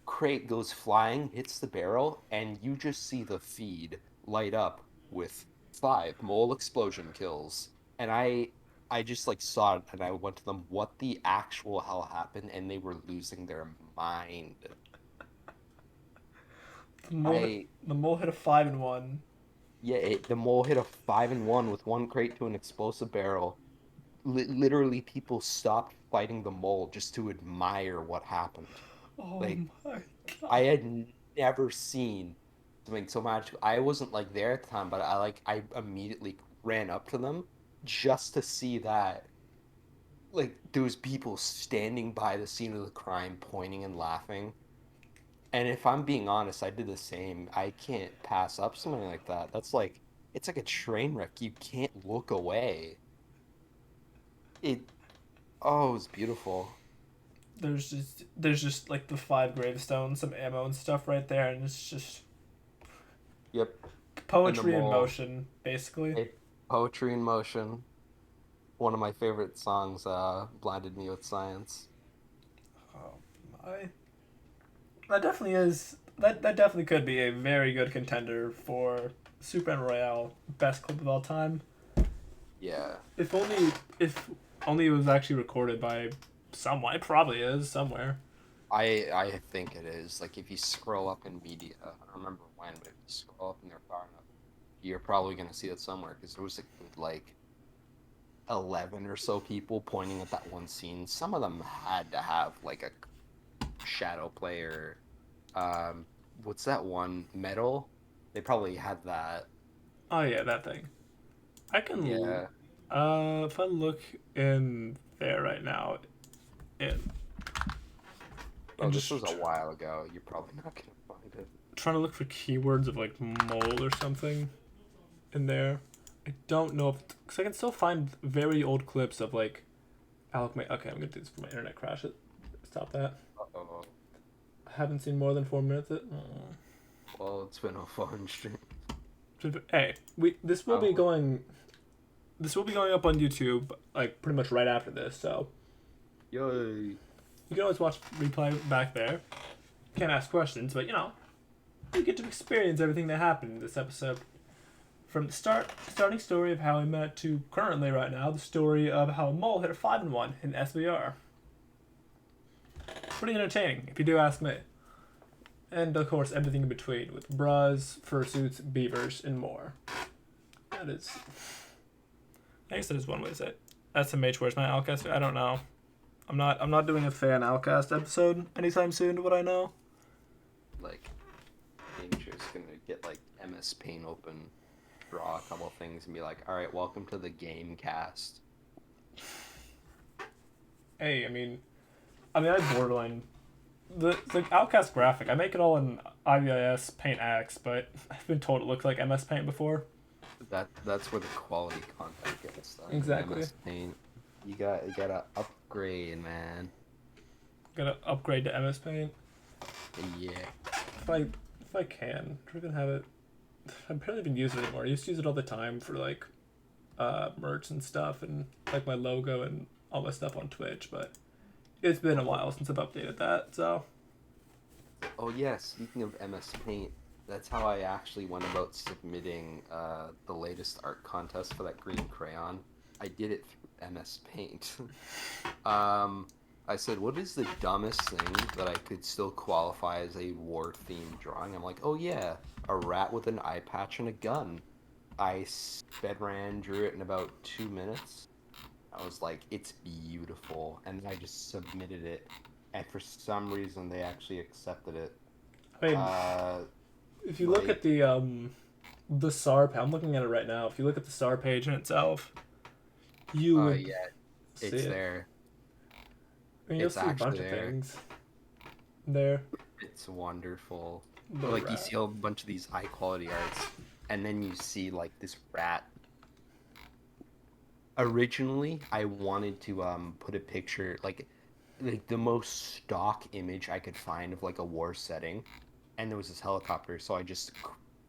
crate goes flying, hits the barrel, and you just see the feed light up with 5 mole explosion kills. And I just like saw it and I went to them, what the actual hell happened? And they were losing their mind. The mole hit, I the mole hit a 5 and 1. Yeah, the mole hit a 5-1 with 1 crate to an explosive barrel. Literally, people stopped fighting the mole just to admire what happened. Oh Like my I god. had never seen something so magical. I wasn't like there at the time, but I immediately ran up to them just to see that like there was people standing by the scene of the crime pointing and laughing. And if I'm being honest, I did the same. I can't pass up something like that. That's like it's like a train wreck. You can't look away. It Oh, it was beautiful. There's just like the 5 gravestones, some ammo and stuff right there, and it's just Yep. And the poetry in mole, motion, basically. it poetry in motion. One of my favorite songs, Blinded Me with Science. Oh my. That definitely is. That definitely could be a very good contender for Super N Royale best clip of all time. Yeah. If only if only it was actually recorded by someone. It probably is somewhere. I think it is. Like if you scroll up in media, I don't remember when, but if you scroll up in there far enough, you're probably gonna see it somewhere because there was a good like 11 or so people pointing at that one scene. Some of them had to have like a shadow player. what's that one? Metal? They probably had that. Oh yeah, that thing. I can. Yeah. If I look in there right now, in Oh, and this was a just while ago. You're probably not gonna find it. trying to look for keywords of like mole or something in there. I don't know if because I can still find very old clips of like Alec. Okay, I'm gonna do this for my internet crash. It. Stop that. Uh-oh. I haven't seen more than 4 minutes. Well, it's been a fun stream. Hey, we this will be Oh, going. This will be going up on YouTube like pretty much right after this. So yay. you can always watch replay back there. Can't ask questions, but you get to experience everything that happened in this episode. From the starting story of how we met to currently right now, the story of how Mole hit a 5-1 in SVR. Pretty entertaining, if you do ask me. And of course, everything in between with bras, fursuits, beavers, and more. That is. I guess that is one way to say it. SMH, where's my Alkcast? I don't know. I'm not doing a fan Alkcast episode anytime soon. To what I know. Like, Nature's gonna get like MS Paint open, draw a couple things, and be like, "All right, welcome to the game cast." Hey, I borderline the Outcast graphic. I make it all in IVIS Paint X, but I've been told it looks like MS Paint before. That's where the quality content gets done. Exactly. MS Paint. You gotta upgrade, man. Gotta upgrade to MS Paint Yeah. if I can. Try to have it. I barely even use it anymore. I used to use it all the time for like merch and stuff, and like my logo and all my stuff on Twitch. But it's been a while since I've updated that. So Oh yeah. Speaking of MS Paint, that's how I actually went about submitting the latest art contest for that green crayon. I did it through MS Paint. um, I said, "What is the dumbest thing that I could still qualify as a war-themed drawing?" I'm like, "Oh yeah, a rat with an eye patch and a gun." I sped ran, drew it in about 2 minutes. I was like, "It's beautiful," and then I just submitted it, and for some reason they actually accepted it. I mean, Uh, if you look like, at the SAR page, I'm looking at it right now. If you look at the SAR page in itself, you would yeah, see it's it. there. I mean, you'll It's see a bunch actually of there. things there. It's wonderful. The Like you rat. see a bunch of these high quality arts, and then you see like this rat. Originally, I wanted to put a picture like the most stock image I could find of like a war setting, and there was this helicopter, so I just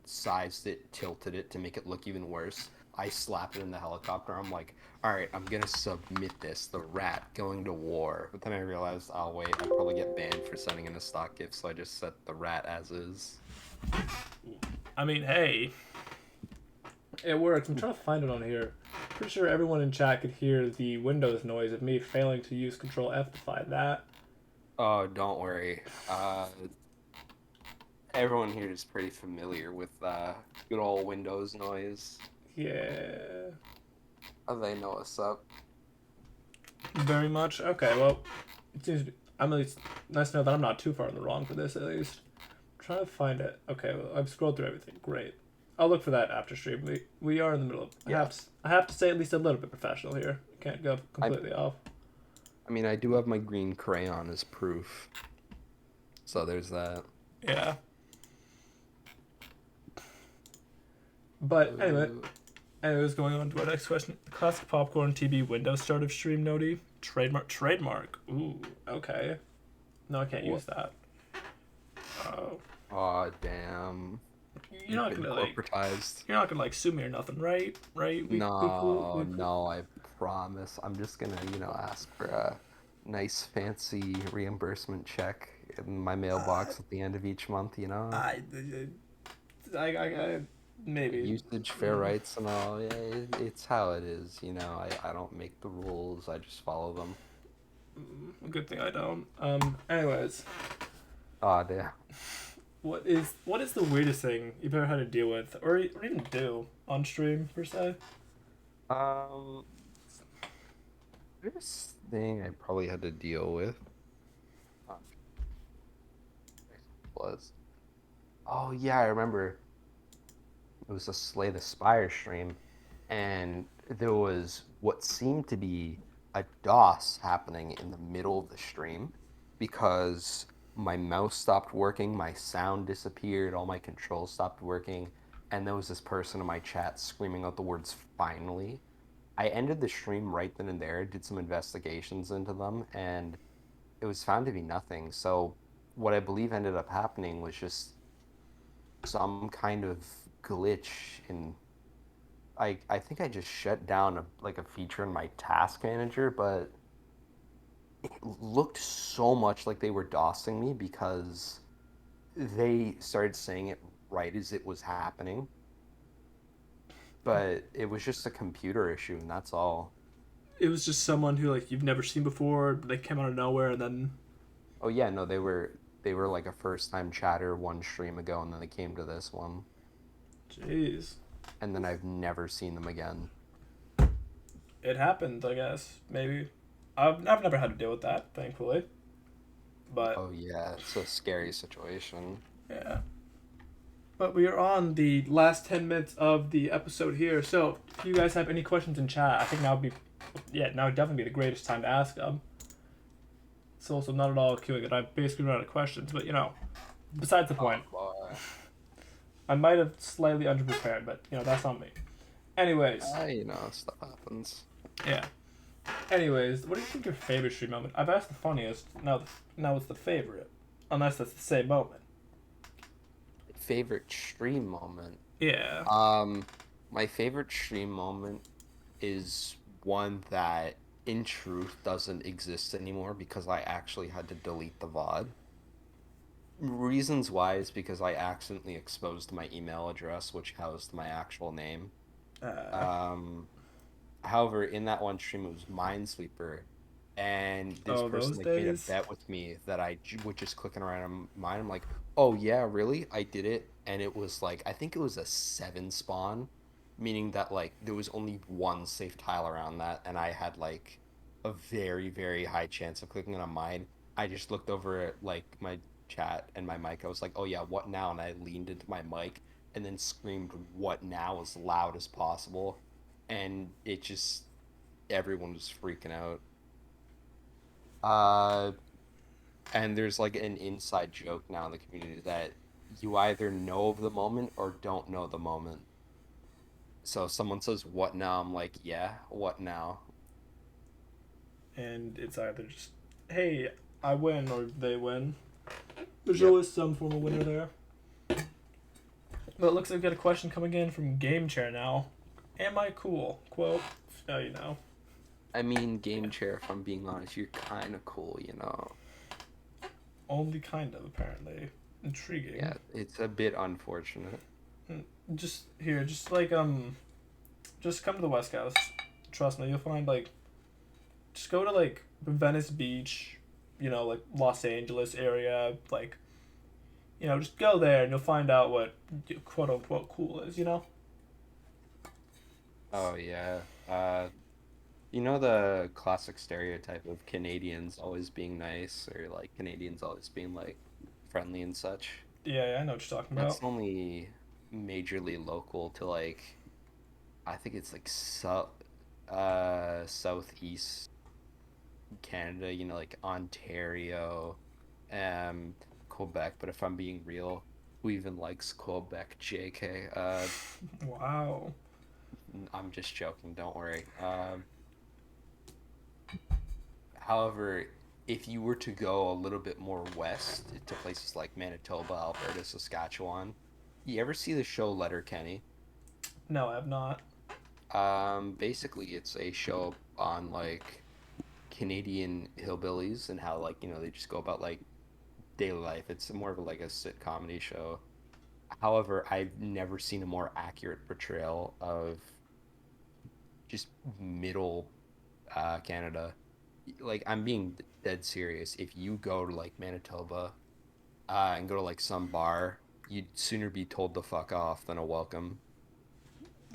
sized it, tilted it to make it look even worse. I slap it in the helicopter. I'm like, all right, I'm gonna submit this, the rat going to war. But then I realized, oh wait, I'd probably get banned for sending in a stock gift, so I just set the rat as is. I mean, hey, it works. I'm trying to find it on here. Pretty sure everyone in chat could hear the Windows noise of me failing to use Control F to find that. Oh, don't worry. Everyone here is pretty familiar with good old Windows noise. Yeah. Oh, they know what's up. Very much. Okay, well, it seems I'm at least nice to know that I'm not too far in the wrong for this at least. I'm trying to find it. Okay, well, I've scrolled through everything. Great. I'll look for that after stream. We are in the middle of. Yeah. I have to say at least a little bit professional here. Can't go I completely off. I mean, I do have my green crayon as proof. So there's that. Yeah. But anyway, Uh, anyways, going on to our next question. Classic popcorn TV Windows start of stream noti. Trademark. Ooh, okay. No, I can't what? use that. Oh. Aw, damn. You're You've not been gonna like corporatized. you're not gonna like sue me or nothing, right? Right? We cool. No, We cool. no, I promise. I'm just gonna, ask for a nice fancy reimbursement check in my Uh, mailbox at the end of each month, I, I maybe. Usage, fair rights, and all. Yeah, it's how it is, I don't make the rules, I just follow them. Good thing I don't. Anyways, Aw, damn. what is the weirdest thing you've ever had to deal with, or even do on stream per se? Um, this thing I probably had to deal with uh, was Oh yeah, I remember. It was a Slay the Spire stream, and there was what seemed to be a DOS happening in the middle of the stream because my mouse stopped working, my sound disappeared, all my controls stopped working, and there was this person in my chat screaming out the words finally. I ended the stream right then and there, did some investigations into them, and it was found to be nothing. So what I believe ended up happening was just some kind of glitch in I think I just shut down like a feature in my task manager, but it looked so much like they were DOSing me because they started saying it right as it was happening. But it was just a computer issue, and that's all. It was just someone who like you've never seen before. They came out of nowhere, and then Oh yeah, no, they were like a first time chatter one stream ago, and then they came to this one, jeez, and then I've never seen them again. it happened. I guess maybe I've never had to deal with that, thankfully. But Oh yeah, it's a scary situation. yeah. But we are on the last 10 minutes of the episode here. So if you guys have any questions in chat, I think now would definitely be the greatest time to ask them. It's also not at all queuing it. I basically run out of questions, but besides the Oh point. boy. I might have slightly underprepared, but that's on me. Anyways, Stuff happens. yeah. Anyways, what do you think your favorite stream moment? I've asked the funniest. Now it's the favorite, unless that's the same moment. Favorite stream moment. Yeah. Um, my favorite stream moment is one that in truth doesn't exist anymore because I actually had to delete the VOD. Reasons why is because I accidentally exposed my email address, which housed my actual name. Uh, Um, However, in that one stream, it was Minesweeper, and this oh, person those like made a days. bet with me that would just clicking around on mine. I'm like, oh yeah, really? I did it, and it was like I think it was a 7 spawn, meaning that like there was only one safe tile around that, and I had like a very very high chance of clicking on mine. I just looked over at like my chat and my mic. I was like, oh yeah, what now? And I leaned into my mic and then screamed what now as loud as possible, and it just everyone was freaking out. Uh, and there's like an inside joke now in the community that you either know of the moment or don't know the moment. So if someone says what now, I'm like, yeah, what now? And it's either just, hey, I win or they win. There's Yep. always some form of winner there. But it looks like we got a question coming in from Game Chair now. Am I cool? Quote. Oh, I mean, game chair, if I'm being honest, you're kind of cool. only kind of apparently intriguing. Yeah, it's a bit unfortunate. Just here, just come to the West Coast. Trust me, you'll find just go to Venice Beach, like Los Angeles area, just go there and you'll find out what quote unquote cool is. Oh yeah. You know the classic stereotype of Canadians always being nice or like Canadians always being like friendly and such. Yeah, I know what you're talking That's about. only majorly local to like I think it's like southeast Canada, like Ontario, um Quebec, but if I'm being real, who even likes Quebec, JK? Wow. I'm just joking, don't worry. However, if you were to go a little bit more west to places like Manitoba, Alberta, Saskatchewan, you ever see the show Letterkenny? No, I have not. Basically, it's a show on like Canadian hillbillies and how like they just go about like daily life. It's more of like a sit comedy show. However, I've never seen a more accurate portrayal of just middle Canada. Like I'm being dead serious. If you go to like Manitoba and go to like some bar, you'd sooner be told to fuck off than a welcome.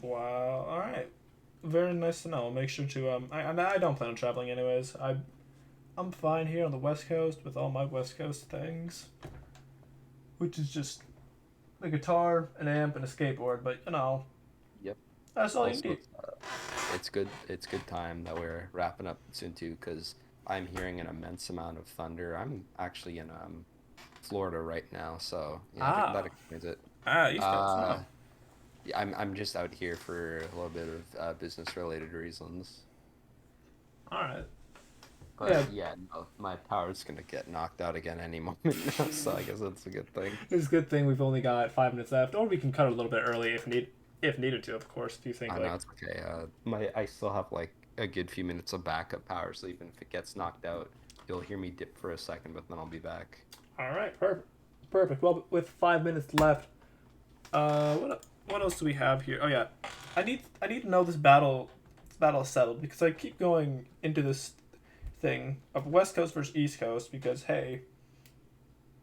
Wow. All right. Very nice to know. I'll make sure to I don't plan on traveling anyways. I'm fine here on the West Coast with all my West Coast things, which is just a guitar, an amp, and a skateboard. But Yep. that's all you Also, need. it's good. It's good time that we're wrapping up soon too, because I'm hearing an immense amount of thunder. I'm actually in Florida right now, so yeah, that Ah, explains it. East Coast. Uh, Oh, yeah, I'm just out here for a little bit of business related reasons. all right. Yeah, But yeah, no, my power's gonna get knocked out again any moment now, so I guess that's a good thing. it's a good thing we've only got 5 minutes left, or we can cut it a little bit early if needed to, of course. If you think I know like, it's okay. I still have like a good few minutes of backup power, so even if it gets knocked out, you'll hear me dip for a second, but then I'll be back. all right, perfect, perfect. Well, with 5 minutes left, what else do we have here? Oh yeah, I need to know this battle is settled because I keep going into this thing of West Coast versus East Coast because hey,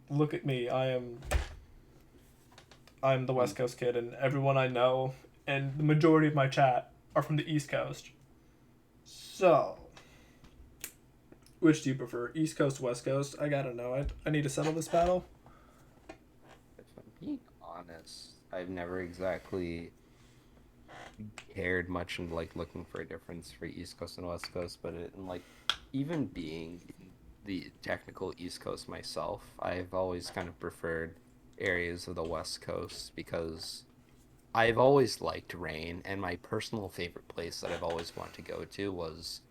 look at me, I'm the Mm. West Coast kid, and everyone I know and the majority of my chat are from the East Coast. So, which do you prefer, East Coast, West Coast? I gotta know. I need to settle this battle. If I'm being honest, I've never exactly cared much in like looking for a difference for East Coast and West Coast, but and like even being in the technical East Coast myself, I've always kind of preferred areas of the West Coast because I've always liked rain, and my personal favorite place that I've always wanted to go to was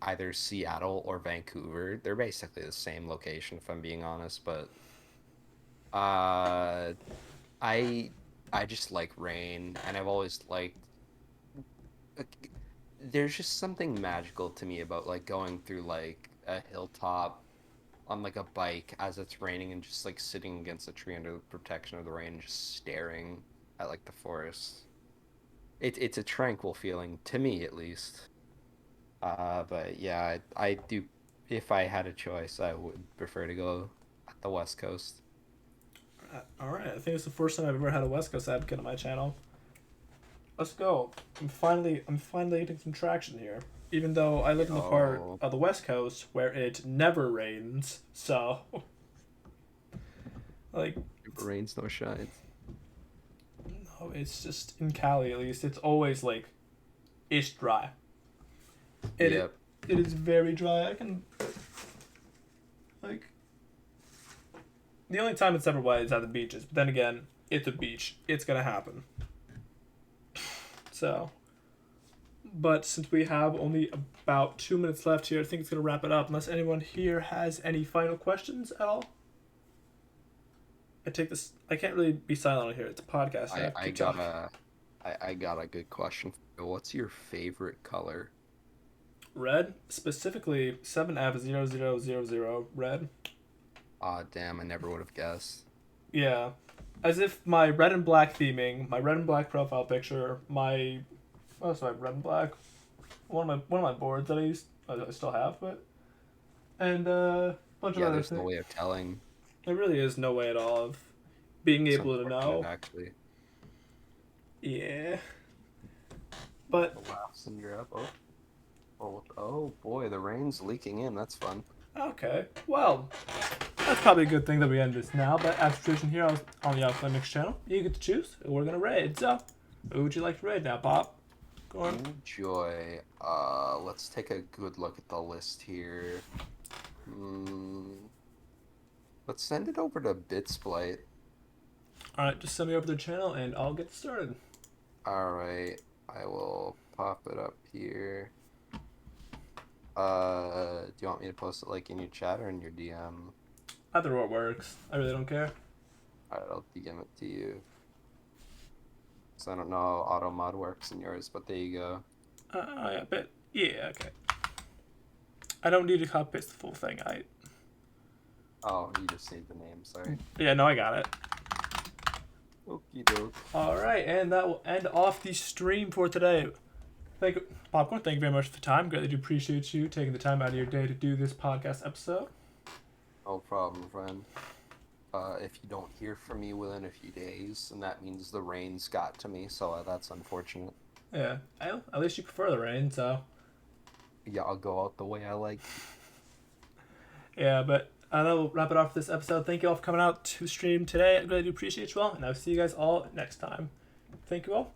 either Seattle or Vancouver. They're basically the same location, if I'm being honest, but uh, I I just like rain, and I've always liked. like, There's just something magical to me about like going through like a hilltop on like a bike as it's raining and just like sitting against a tree under the protection of the rain, and just staring at like the forest. It's a tranquil feeling to me at least. But yeah, I do. If I had a choice, I would prefer to go at the West Coast. All right, I think it's the first time I've ever had a West Coast advocate on my channel. Let's go. I'm finally getting some traction here. Even though I live in the part Oh, of the West Coast where it never rains, so like no rains, no shines. no, it's just in Cali at least. It's always like it's dry. It Yep. it is very dry. I can like the only time it's ever wet is at the beaches. But then again, it's a beach. It's gonna happen. So, but since we have only about 2 minutes left here, I think it's gonna wrap it up. Unless anyone here has any final questions at all. I take this. I can't really be silent on here. It's a podcast. I I have to I keep got talking. a I got a good question for you. What's your favorite color? Red, specifically 7F0000 red. Ah, damn, I never would have guessed. Yeah, as if my red and black theming, my red and black profile picture, my oh sorry, red and black. One of my boards that I still have, but and a bunch of Yeah, other there's no things. way of telling. There really is no way at all of being It's able to unfortunate, know. actually. Yeah, but The laughs in Europe. Oh boy, the rain's leaking in. That's fun. okay. Well, that's probably a good thing that we end this now. But as tradition here on the Alkcast channel, you get to choose who we're gonna raid. So, who would you like to raid now, Pop? Go on. Enjoy. Let's take a good look at the list here. Hmm. Let's send it over to Bitsplite. All right, just send me over to the channel and I'll get started. All right, I will pop it up here. Do you want me to post it like in your chat or in your DM? Either or works. I really don't care. All right, I'll DM it to you. So I don't know how auto mod works in yours, but there you go. Yeah, but yeah, okay. I don't need to copy paste the full thing. Oh, you just need the name. Sorry. Yeah, no, I got it. Okie doke. All right, and that will end off the stream for today. Thank you, Popcorn. Thank you very much for the time. Greatly do appreciate you taking the time out of your day to do this podcast episode. No problem, friend. If you don't hear from me within a few days, then that means the rain's got to me, so that's unfortunate. Yeah, at least you prefer the rain, so Yeah, I'll go out the way I like. yeah. But And that will wrap it off for this episode. Thank you all for coming out to stream today. I really do appreciate you all, and I'll see you guys all next time. Thank you all.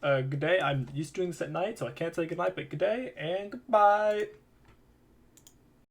Good day. I'm used to doing this at night, so I can't say good night, but good day and goodbye.